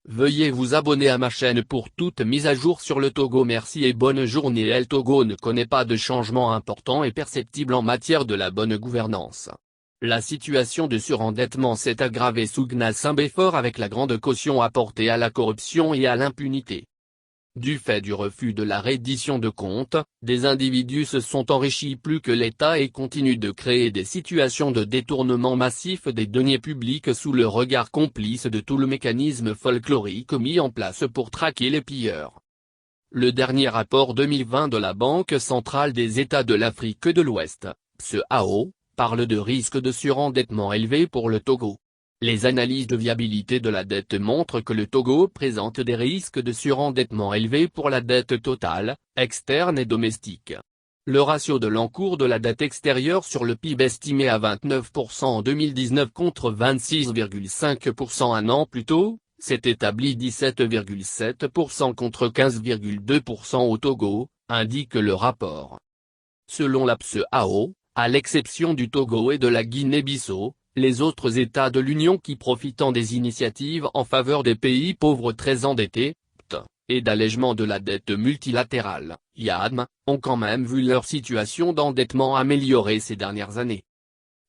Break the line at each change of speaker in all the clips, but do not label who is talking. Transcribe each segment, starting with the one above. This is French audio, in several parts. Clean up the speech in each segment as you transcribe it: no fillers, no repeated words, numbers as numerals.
Veuillez vous abonner à ma chaîne pour toute mise à jour sur le Togo. Merci et bonne journée. Le Togo ne connaît pas de changement important et perceptible en matière de la bonne gouvernance. La situation de surendettement s'est aggravée sous Gnassingbé Béfort avec la grande caution apportée à la corruption et à l'impunité. Du fait du refus de la reddition de comptes, des individus se sont enrichis plus que l'État et continuent de créer des situations de détournement massif des deniers publics sous le regard complice de tout le mécanisme folklorique mis en place pour traquer les pilleurs. Le dernier rapport 2020 de la Banque centrale des États de l'Afrique de l'Ouest, BCEAO, parle de risques de surendettement élevés pour le Togo. Les analyses de viabilité de la dette montrent que le Togo présente des risques de surendettement élevés pour la dette totale, externe et domestique. Le ratio de l'encours de la dette extérieure sur le PIB estimé à 29% en 2019 contre 26,5% un an plus tôt, s'est établi 17,7% contre 15,2% au Togo, indique le rapport. Selon la BCEAO, à l'exception du Togo et de la Guinée-Bissau, les autres États de l'Union qui profitant des initiatives en faveur des pays pauvres très endettés, PTE, et d'allègement de la dette multilatérale, IADM, ont quand même vu leur situation d'endettement améliorer ces dernières années.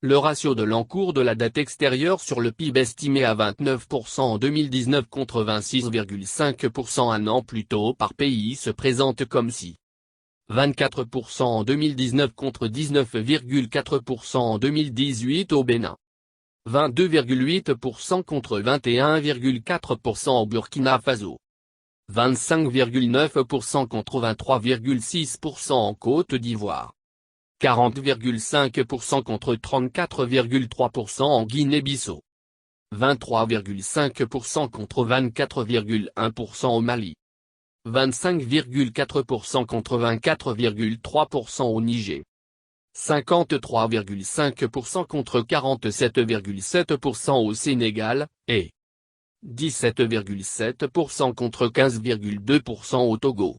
Le ratio de l'encours de la dette extérieure sur le PIB estimé à 29% en 2019 contre 26,5% un an plus tôt par pays se présente comme ci. 24% en 2019 contre 19,4% en 2018 au Bénin. 22,8% contre 21,4% au Burkina Faso. 25,9% contre 23,6% en Côte d'Ivoire. 40,5% contre 34,3% en Guinée-Bissau. 23,5% contre 24,1% au Mali. 25,4% contre 24,3% au Niger. 53,5% contre 47,7% au Sénégal, et 17,7% contre 15,2% au Togo.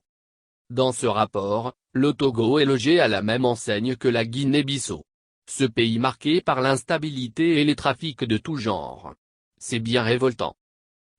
Dans ce rapport, le Togo est logé à la même enseigne que la Guinée-Bissau. Ce pays marqué par l'instabilité et les trafics de tout genre. C'est bien révoltant.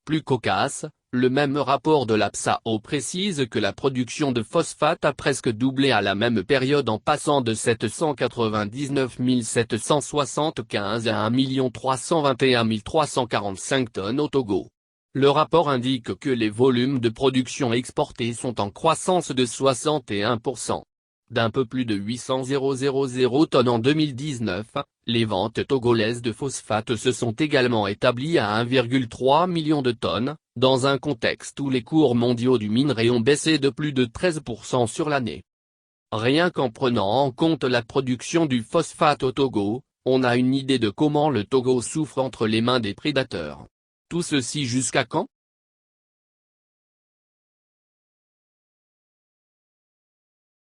Plus cocasse, le même rapport de la BCEAO précise que la production de phosphate a presque doublé à la même période en passant de 799 775 à 1 321 345 tonnes au Togo. Le rapport indique que les volumes de production exportés sont en croissance de 61%. D'un peu plus de 800 000 tonnes en 2019, les ventes togolaises de phosphate se sont également établies à 1,3 million de tonnes, dans un contexte où les cours mondiaux du minerai ont baissé de plus de 13% sur l'année. Rien qu'en prenant en compte la production du phosphate au Togo, on a une idée de comment le Togo souffre entre les mains des prédateurs. Tout ceci jusqu'à quand ?